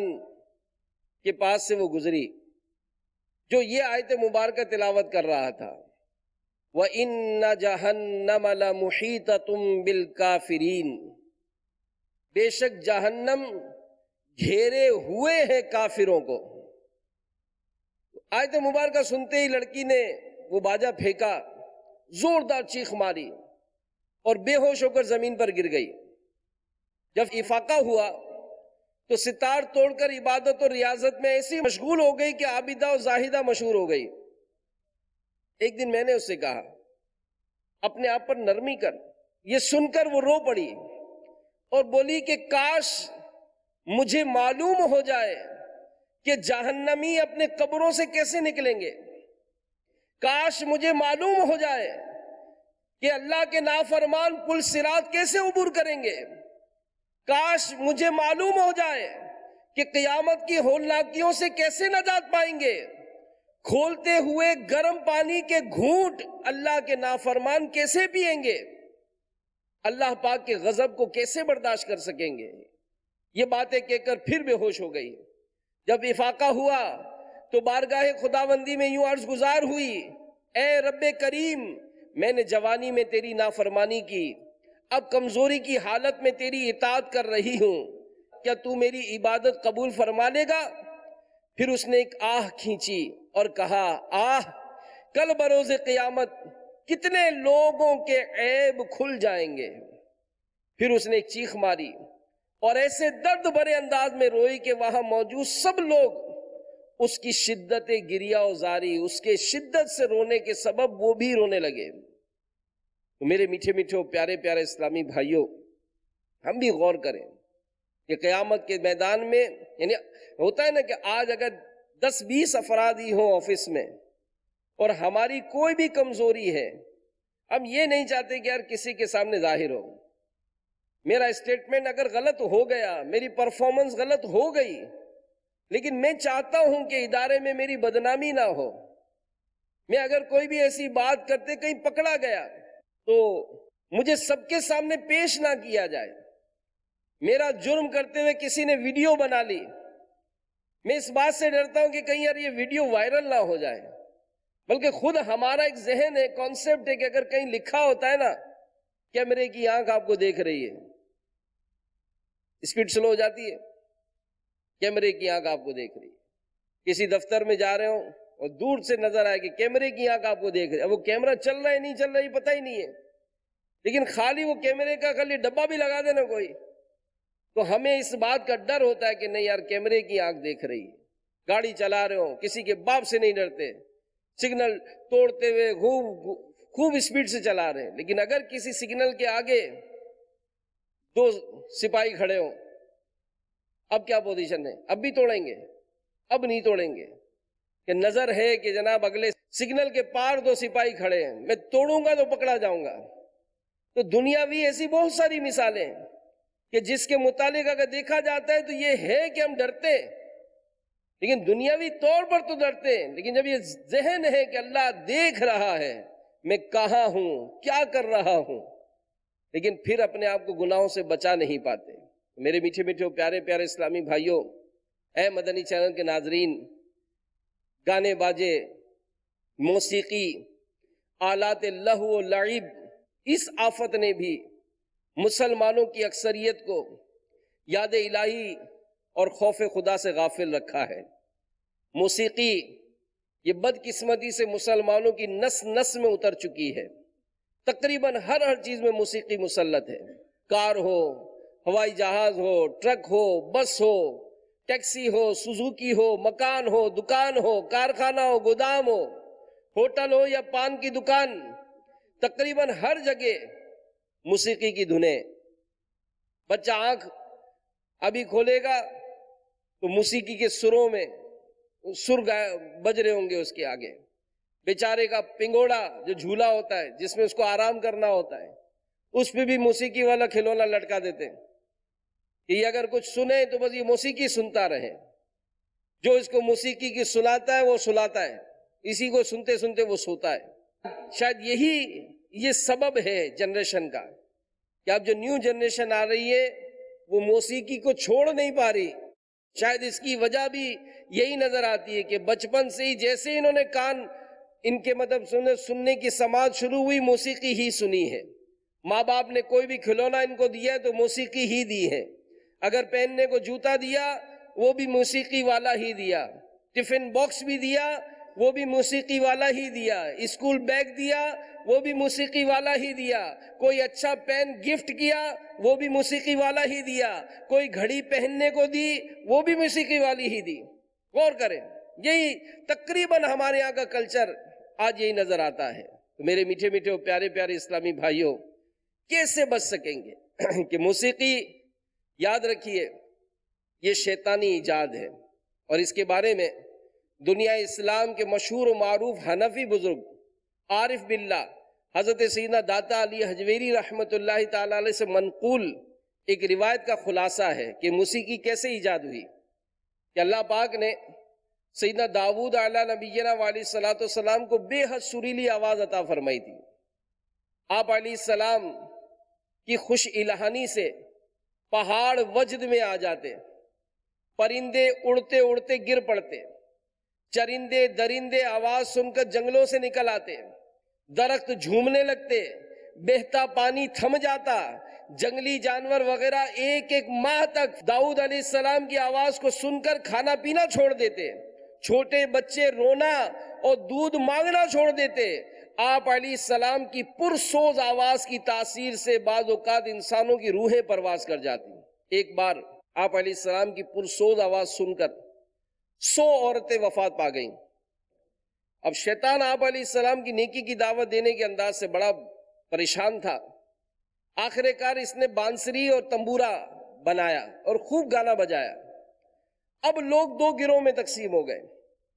Speaker 2: کے پاس سے وہ گزری جو یہ آیت مبارکہ تلاوت کر رہا تھا، وَإِنَّ جَهَنَّمَ لَمُحِيطَةٌ بِالْكَافِرِينَ، بے شک جہنم گھیرے ہوئے ہے کافروں کو۔ آیت مبارکہ سنتے ہی لڑکی نے وہ باجا پھینکا، زوردار چیخ ماری اور بے ہوش ہو کر زمین پر گر گئی۔ جب افاقہ ہوا تو ستار توڑ کر عبادت اور ریاضت میں ایسی مشغول ہو گئی کہ عابدہ اور زاہدہ مشہور ہو گئی۔ ایک دن میں نے اس سے کہا اپنے آپ پر نرمی کر، یہ سن کر وہ رو پڑی اور بولی کہ کاش مجھے معلوم ہو جائے کہ جہنمی اپنے قبروں سے کیسے نکلیں گے، کاش مجھے معلوم ہو جائے کہ اللہ کے نافرمان پل صراط کیسے عبور کریں گے، کاش مجھے معلوم ہو جائے کہ قیامت کی ہولناکیوں سے کیسے نجات پائیں گے، کھولتے ہوئے گرم پانی کے گھونٹ اللہ کے نافرمان کیسے پئیں گے، اللہ پاک کے غضب کو کیسے برداشت کر سکیں گے۔ یہ باتیں کہہ کر پھر بے ہوش ہو گئی۔ جب افاقہ ہوا تو بارگاہ خداوندی میں یوں عرض گزار ہوئی، اے رب کریم، میں نے جوانی میں تیری نافرمانی کی، اب کمزوری کی حالت میں تیری اطاعت کر رہی ہوں، کیا تو میری عبادت قبول فرما لے گا؟ پھر اس نے ایک آہ کھینچی اور کہا، آہ، کل بروز قیامت کتنے لوگوں کے عیب کھل جائیں گے۔ پھر اس نے ایک چیخ ماری اور ایسے درد بھرے انداز میں روئی کہ وہاں موجود سب لوگ اس کی شدت گریہ وزاری، اس کے شدت سے رونے کے سبب وہ بھی رونے لگے۔ تو میرے میٹھے میٹھے پیارے پیارے اسلامی بھائیوں، ہم بھی غور کریں کہ قیامت کے میدان میں، یعنی ہوتا ہے نا کہ آج اگر 10-20 افراد ہی ہوں آفس میں اور ہماری کوئی بھی کمزوری ہے، ہم یہ نہیں چاہتے کہ یار کسی کے سامنے ظاہر ہو، میرا اسٹیٹمنٹ اگر غلط ہو گیا، میری پرفارمنس غلط ہو گئی، لیکن میں چاہتا ہوں کہ ادارے میں میری بدنامی نہ ہو۔ میں اگر کوئی بھی ایسی بات کرتے کہیں پکڑا گیا تو مجھے سب کے سامنے پیش نہ کیا جائے۔ میرا جرم کرتے ہوئے کسی نے ویڈیو بنا لی، میں اس بات سے ڈرتا ہوں کہ کہیں یار یہ ویڈیو وائرل نہ ہو جائے، بلکہ خود ہمارا ایک ذہن ہے، کانسیپٹ ہے کہ اگر کہیں لکھا ہوتا ہے نا کیمرے کی آنکھ آپ کو دیکھ رہی ہے، اسپیڈ سلو ہو جاتی ہے، کیمرے کی آنکھ آپ کو دیکھ رہی ہے۔ کسی دفتر میں جا رہے ہوں اور دور سے نظر آئے کہ کیمرے کی آنکھ آپ کو دیکھ رہی ہے، اب وہ کیمرہ چل رہا ہے نہیں چل رہا ہے پتہ ہی نہیں ہے، لیکن خالی وہ کیمرے کا خالی ڈبہ بھی لگا دینا کوئی، تو ہمیں اس بات کا ڈر ہوتا ہے کہ نہیں یار کیمرے کی آنکھ دیکھ رہی ہے۔ گاڑی چلا رہے ہو، کسی کے باپ سے نہیں ڈرتے، سگنل توڑتے ہوئے خوب اسپیڈ سے چلا رہے ہیں، لیکن اگر کسی سگنل کے آگے 2 سپاہی کھڑے ہوں، اب کیا پوزیشن ہے؟ اب بھی توڑیں گے؟ اب نہیں توڑیں گے کہ نظر ہے کہ جناب اگلے سگنل کے پار 2 سپاہی کھڑے ہیں، میں توڑوں گا تو پکڑا جاؤں گا۔ تو دنیاوی ایسی بہت ساری مثالیں ہیں کہ جس کے متعلق اگر دیکھا جاتا ہے تو یہ ہے کہ ہم ڈرتے ہیں، لیکن دنیاوی طور پر تو ڈرتے ہیں، لیکن جب یہ ذہن ہے کہ اللہ دیکھ رہا ہے میں کہاں ہوں، کیا کر رہا ہوں، لیکن پھر اپنے آپ کو گناہوں سے بچا نہیں پاتے۔ میرے میٹھے میٹھے پیارے پیارے اسلامی بھائیوں، اے مدنی چینل کے ناظرین، گانے باجے، موسیقی، آلات لہو و لعب، اس آفت نے بھی مسلمانوں کی اکثریت کو یاد الہی اور خوف خدا سے غافل رکھا ہے۔ موسیقی یہ بدقسمتی سے مسلمانوں کی نس نس میں اتر چکی ہے. تقریباً ہر چیز میں موسیقی مسلط ہے. کار ہو، ہوائی جہاز ہو، ٹرک ہو، بس ہو، ٹیکسی ہو، سوزوکی ہو، مکان ہو، دکان ہو، کارخانہ ہو، گودام ہو، ہوٹل ہو یا پان کی دکان، تقریباً ہر جگہ موسیقی کی دھنیں. بچہ آنکھ ابھی کھولے گا تو موسیقی کے سروں میں سر بج رہے ہوں گے اس کے آگے. بیچارے کا پنگوڑا جو جھولا ہوتا ہے جس میں اس کو آرام کرنا ہوتا ہے، اس پہ بھی موسیقی والا کھلونا لٹکا دیتے ہیں کہ یہ اگر کچھ سنے تو بس یہ موسیقی سنتا رہے. جو اس کو موسیقی کی سناتا ہے وہ سلاتا ہے، اسی کو سنتے سنتے وہ سوتا ہے. شاید یہ سبب ہے جنریشن کا کہ اب جو نیو جنریشن آ رہی ہے وہ موسیقی کو چھوڑ نہیں پا رہی. شاید اس کی وجہ بھی یہی نظر آتی ہے کہ بچپن سے ہی جیسے انہوں نے کان ان کے مطلب سننے کی سماعت شروع ہوئی، موسیقی ہی سنی ہے. ماں باپ نے کوئی بھی کھلونا ان کو دیا تو موسیقی ہی دی ہے. اگر پہننے کو جوتا دیا وہ بھی موسیقی والا ہی دیا. ٹفن باکس بھی دیا وہ بھی موسیقی والا ہی دیا. اسکول بیگ دیا وہ بھی موسیقی والا ہی دیا. کوئی اچھا پین گفٹ کیا وہ بھی موسیقی والا ہی دیا. کوئی گھڑی پہننے کو دی وہ بھی موسیقی والی ہی دی. غور کریں، یہی تقریباً ہمارے یہاں کا کلچر آج یہی نظر آتا ہے. تو میرے میٹھے میٹھے اور پیارے پیارے اسلامی بھائیوں، کیسے بچ سکیں گے کہ موسیقی، یاد رکھیے یہ شیطانی ایجاد ہے. اور اس کے بارے میں دنیا اسلام کے مشہور و معروف حنفی بزرگ عارف باللہ حضرت سیدنا داتا علی حجویری رحمۃ اللہ تعالی علیہ سے منقول ایک روایت کا خلاصہ ہے کہ موسیقی کیسے ایجاد ہوئی. کہ اللہ پاک نے سیدنا داؤد علیہ نبینا علیہ الصلوۃ والسلام کو بے حد سریلی آواز عطا فرمائی تھی. آپ علیہ السلام کی خوش الہانی سے پہاڑ وجد میں آ جاتے، پرندے اڑتے اڑتے گر پڑتے، چرندے درندے آواز سن کر جنگلوں سے نکل آتے، درخت جھومنے لگتے، بہتا پانی تھم جاتا، جنگلی جانور وغیرہ ایک ایک ماہ تک داؤد علیہ السلام کی آواز کو سن کر کھانا پینا چھوڑ دیتے، چھوٹے بچے رونا اور دودھ مانگنا چھوڑ دیتے. آپ علیہ السلام کی پرسوز آواز کی تاثیر سے بعض اوقات انسانوں کی روحیں پرواز کر جاتی. ایک بار آپ علیہ السلام کی پرسوز آواز سن کر 100 عورتیں وفات پا گئیں. اب شیطان آپ علیہ السلام کی نیکی کی دعوت دینے کے انداز سے بڑا پریشان تھا. آخر کار اس نے بانسری اور تمبورا بنایا اور خوب گانا بجایا. اب لوگ 2 گروہ میں تقسیم ہو گئے.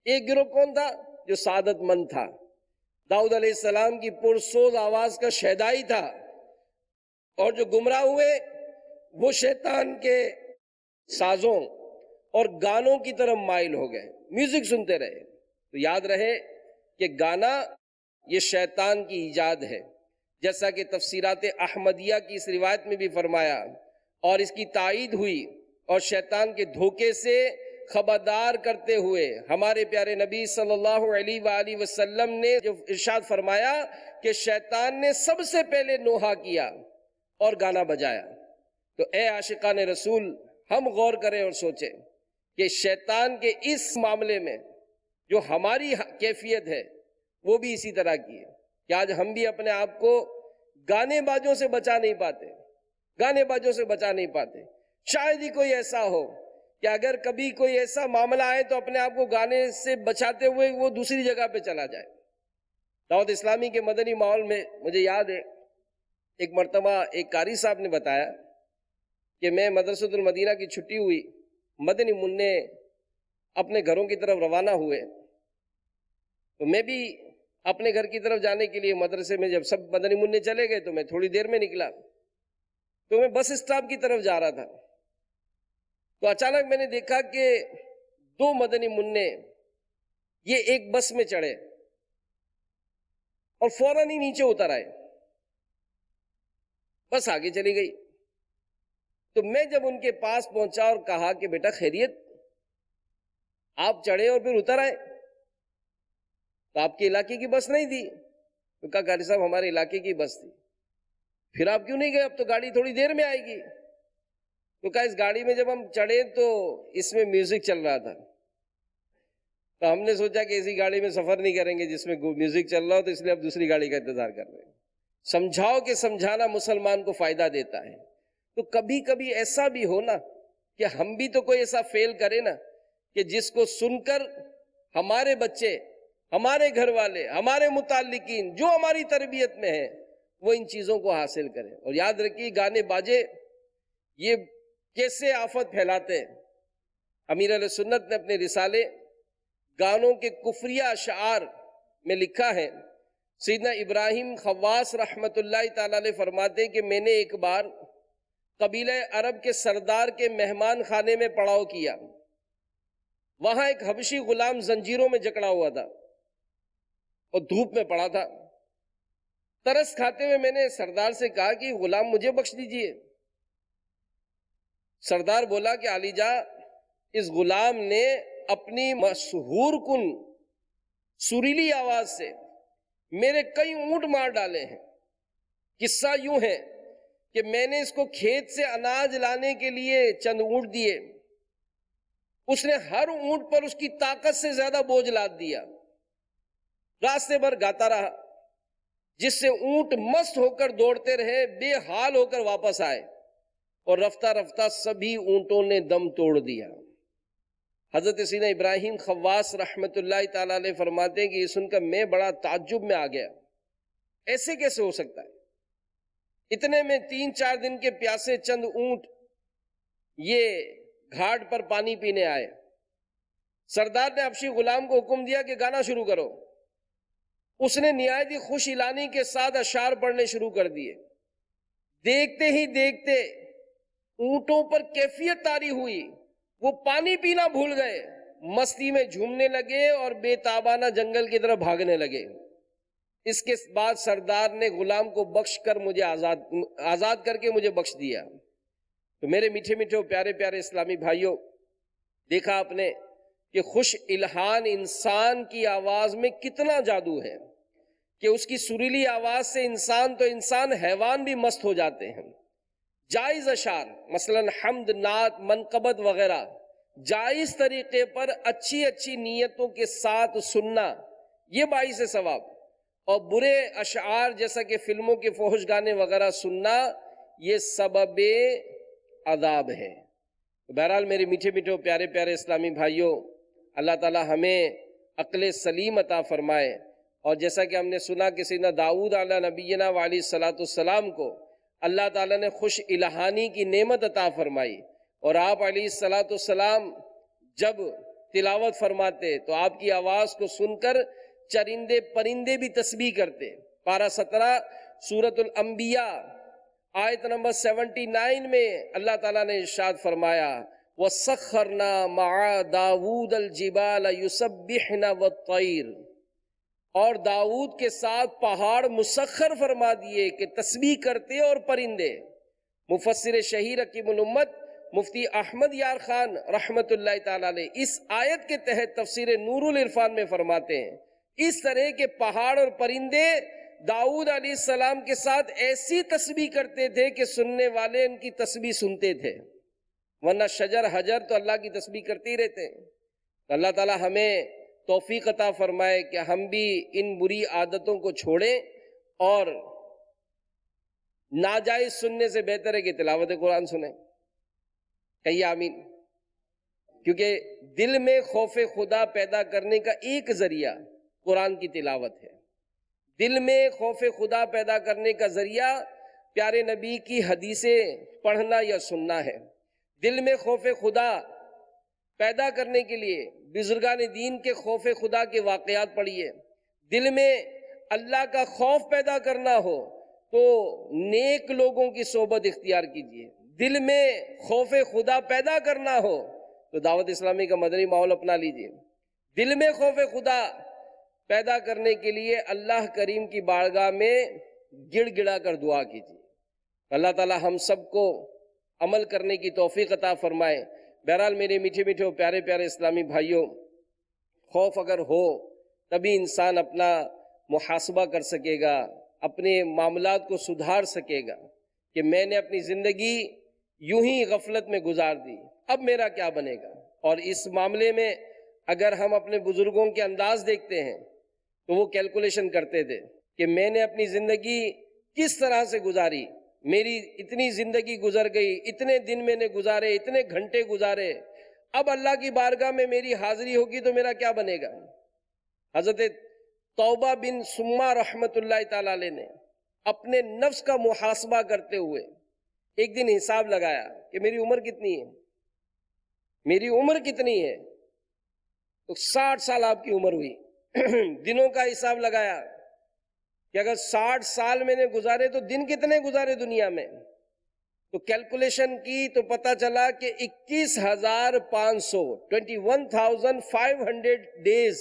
Speaker 2: ایک گروہ کون تھا؟ جو سعادت مند تھا، داؤد علیہ السلام کی پرسوز آواز کا شیدائی تھا. اور جو گمراہ ہوئے وہ شیطان کے سازوں اور گانوں کی طرف مائل ہو گئے، میوزک سنتے رہے. تو یاد رہے کہ گانا یہ شیطان کی ایجاد ہے، جیسا کہ تفسیرات احمدیہ کی اس روایت میں بھی فرمایا اور اس کی تائید ہوئی. اور شیطان کے دھوکے سے خبردار کرتے ہوئے ہمارے پیارے نبی صلی اللہ علیہ وآلہ وسلم نے جو ارشاد فرمایا کہ شیطان نے سب سے پہلے نوحہ کیا اور گانا بجایا. تو اے عاشقان رسول، ہم غور کریں اور سوچیں کہ شیطان کے اس معاملے میں جو ہماری کیفیت ہے وہ بھی اسی طرح کی ہے کہ آج ہم بھی اپنے آپ کو گانے بازوں سے بچا نہیں پاتے. شاید ہی کوئی ایسا ہو کہ اگر کبھی کوئی ایسا معاملہ آئے تو اپنے آپ کو گانے سے بچاتے ہوئے وہ دوسری جگہ پہ چلا جائے. دعوت اسلامی کے مدنی ماحول میں مجھے یاد ہے ایک مرتبہ ایک قاری صاحب نے بتایا کہ میں مدرسۃ المدینہ کی چھٹی ہوئی، مدنی منع اپنے گھروں کی طرف روانہ ہوئے. تو میں بھی اپنے گھر کی طرف جانے کے لیے مدرسے میں جب سب مدنی منع چلے گئے تو میں تھوڑی دیر میں نکلا. تو میں بس اسٹاپ کی طرف جا رہا تھا تو اچانک میں نے دیکھا کہ 2 مدنی منع یہ ایک بس میں چڑھے اور فوراً ہی نیچے اتر آئے. بس آگے چلی گئی. تو میں جب ان کے پاس پہنچا اور کہا کہ بیٹا خیریت، آپ چڑھے اور پھر اتر آئے، تو آپ کے علاقے کی بس نہیں تھی؟ تو کہا قاری صاحب ہمارے علاقے کی بس تھی. پھر آپ کیوں نہیں گئے؟ اب تو گاڑی تھوڑی دیر میں آئے گی. تو کہا اس گاڑی میں جب ہم چڑھے تو اس میں میوزک چل رہا تھا تو ہم نے سوچا کہ ایسی گاڑی میں سفر نہیں کریں گے جس میں میوزک چل رہا ہو، تو اس لیے اب دوسری گاڑی کا انتظار کر رہے ہیں۔ سمجھاؤ کہ سمجھانا مسلمان کو فائدہ دیتا ہے۔ تو کبھی کبھی ایسا بھی ہو نا کہ ہم بھی تو کوئی ایسا فیل کرے نا کہ جس کو سن کر ہمارے بچے، ہمارے گھر والے، ہمارے متعلقین جو ہماری تربیت میں ہیں وہ ان چیزوں کو حاصل کریں۔ اور یاد رکھیے گانے باجے یہ کیسے آفت پھیلاتے ہیں۔ امیر علیہ سنت نے اپنے رسالے گانوں کے کفریہ اشعار میں لکھا ہے، سیدنا ابراہیم خواص رحمت اللہ تعالی علیہ فرماتے ہیں کہ میں نے ایک بار قبیلہ عرب کے سردار کے مہمان خانے میں پڑاؤ کیا۔ وہاں ایک حبشی غلام زنجیروں میں جکڑا ہوا تھا اور دھوپ میں پڑا تھا۔ ترس کھاتے ہوئے میں نے سردار سے کہا کہ غلام مجھے بخش دیجئے۔ سردار بولا کہ علی جا، اس غلام نے اپنی مشہور کن سریلی آواز سے میرے کئی اونٹ مار ڈالے ہیں۔ قصہ یوں ہے کہ میں نے اس کو کھیت سے اناج لانے کے لیے چند اونٹ دیے، اس نے ہر اونٹ پر اس کی طاقت سے زیادہ بوجھ لاد دیا۔ راستے بھر گاتا رہا، جس سے اونٹ مست ہو کر دوڑتے رہے، بے حال ہو کر واپس آئے، اور رفتہ رفتہ سبھی اونٹوں نے دم توڑ دیا۔ حضرت سیدنا ابراہیم خواص رحمت اللہ تعالی علیہ فرماتے ہیں کہ یہ سن کر میں بڑا تعجب میں آ گیا، ایسے کیسے ہو سکتا ہے؟ اتنے میں 3-4 دن کے پیاسے چند اونٹ یہ گھاٹ پر پانی پینے آئے۔ سردار نے حبشی غلام کو حکم دیا کہ گانا شروع کرو۔ اس نے نہایت ہی خوش اعلانی کے ساتھ اشعار پڑھنے شروع کر دیے۔ دیکھتے ہی دیکھتے اونٹوں پر کیفیت طاری ہوئی، وہ پانی پینا بھول گئے، مستی میں جھومنے لگے اور بے تابانہ جنگل کی طرف بھاگنے لگے۔ اس کے بعد سردار نے غلام کو بخش کر مجھے آزاد کر کے مجھے بخش دیا۔ تو میرے میٹھے میٹھے پیارے پیارے اسلامی بھائیوں، دیکھا آپ نے کہ خوش الہان انسان کی آواز میں کتنا جادو ہے کہ اس کی سریلی آواز سے انسان تو انسان، حیوان بھی مست ہو جاتے ہیں۔ جائز اشعار مثلا حمد، نعت، منقبت وغیرہ جائز طریقے پر اچھی اچھی نیتوں کے ساتھ سننا یہ باعث ثواب، اور برے اشعار جیسا کہ فلموں کے فحش گانے وغیرہ سننا یہ سبب عذاب ہے۔ بہرحال میرے میٹھے میٹھے پیارے پیارے اسلامی بھائیوں، اللہ تعالی ہمیں عقل سلیم عطا فرمائے، اور جیسا کہ ہم نے سنا کہ سیدنا داؤد علیہ نبینا وعلیہ الصلوۃ والسلام کو اللہ تعالیٰ نے خوش الہانی کی نعمت عطا فرمائی، اور آپ علیہ الصلوۃ والسلام جب تلاوت فرماتے تو آپ کی آواز کو سن کر چرندے پرندے بھی تسبیح کرتے۔ پارہ 17 سورۃ الانبیاء آیت نمبر 79 میں اللہ تعالیٰ نے ارشاد فرمایا وَسَخَّرْنَا مَعَ دَاوُودَ الْجِبَالَ يُسَبِّحْنَ وَالطَّيْرَ، اور داؤد کے ساتھ پہاڑ مسخر فرما دیے کہ تسبیح کرتے اور پرندے۔ مفسر شہیر حکیم الامت مفتی احمد یار خان رحمت اللہ تعالی علیہ اس آیت کے تحت تفسیر نور العرفان میں فرماتے ہیں اس طرح کے پہاڑ اور پرندے داؤد علیہ السلام کے ساتھ ایسی تسبیح کرتے تھے کہ سننے والے ان کی تسبیح سنتے تھے، ورنہ شجر حجر تو اللہ کی تسبیح کرتے ہی رہتے ہیں۔ تو اللہ تعالی ہمیں توفیق عطا فرمائے کہ ہم بھی ان بری عادتوں کو چھوڑیں، اور ناجائز سننے سے بہتر ہے کہ تلاوت قرآن سنیں۔ کہیے آمین۔ کیونکہ دل میں خوف خدا پیدا کرنے کا ایک ذریعہ قرآن کی تلاوت ہے۔ دل میں خوف خدا پیدا کرنے کا ذریعہ پیارے نبی کی حدیثیں پڑھنا یا سننا ہے۔ دل میں خوف خدا پیدا کرنے کے لیے بزرگان دین کے خوف خدا کے واقعات پڑھیے۔ دل میں اللہ کا خوف پیدا کرنا ہو تو نیک لوگوں کی صحبت اختیار کیجیے۔ دل میں خوف خدا پیدا کرنا ہو تو دعوت اسلامی کا مدنی ماحول اپنا لیجیے۔ دل میں خوف خدا پیدا کرنے کے لیے اللہ کریم کی بارگاہ میں گڑ گڑا کر دعا کیجیے۔ اللہ تعالی ہم سب کو عمل کرنے کی توفیق عطا فرمائے۔ بہرحال میرے میٹھے میٹھے و پیارے پیارے اسلامی بھائیوں، خوف اگر ہو تبھی انسان اپنا محاسبہ کر سکے گا، اپنے معاملات کو سدھار سکے گا کہ میں نے اپنی زندگی یوں ہی غفلت میں گزار دی، اب میرا کیا بنے گا۔ اور اس معاملے میں اگر ہم اپنے بزرگوں کے انداز دیکھتے ہیں تو وہ کیلکولیشن کرتے تھے کہ میں نے اپنی زندگی کس طرح سے گزاری، میری اتنی زندگی گزر گئی، اتنے دن میں نے گزارے، اتنے گھنٹے گزارے، اب اللہ کی بارگاہ میں میری حاضری ہوگی تو میرا کیا بنے گا۔ حضرت توبہ بن سما رحمت اللہ تعالی علیہ نے اپنے نفس کا محاسبہ کرتے ہوئے ایک دن حساب لگایا کہ میری عمر کتنی ہے، میری عمر کتنی ہے، تو 60 سال آپ کی عمر ہوئی۔ دنوں کا حساب لگایا کہ اگر 60 سال میں نے گزارے تو دن کتنے گزارے دنیا میں، تو کیلکولیشن کی تو پتہ چلا کہ 21,500 21,500 ڈیز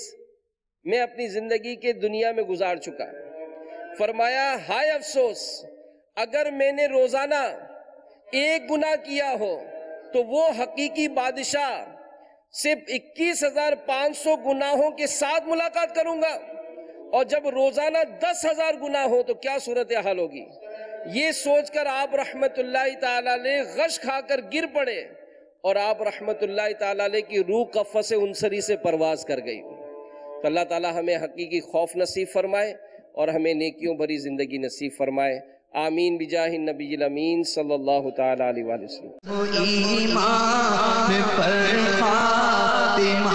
Speaker 2: میں اپنی زندگی کے دنیا میں گزار چکا۔ فرمایا ہائے افسوس، اگر میں نے روزانہ ایک گناہ کیا ہو تو وہ حقیقی بادشاہ صرف 21,500 گناہوں کے ساتھ ملاقات کروں گا، اور جب روزانہ 10,000 گناہ ہو تو کیا صورتحال ہوگی۔ یہ سوچ کر آپ رحمت اللہ تعالی علیہ غش کھا کر گر پڑے، اور آپ رحمت اللہ تعالی علیہ کی روح قفس انصری سے پرواز کر گئی۔ تو اللہ تعالی ہمیں حقیقی خوف نصیب فرمائے اور ہمیں نیکیوں بھری زندگی نصیب فرمائے۔ آمین بجاہ النبی الامین صلی اللہ تعالی علیہ وآلہ وسلم۔
Speaker 1: ایمان پر خاتمہ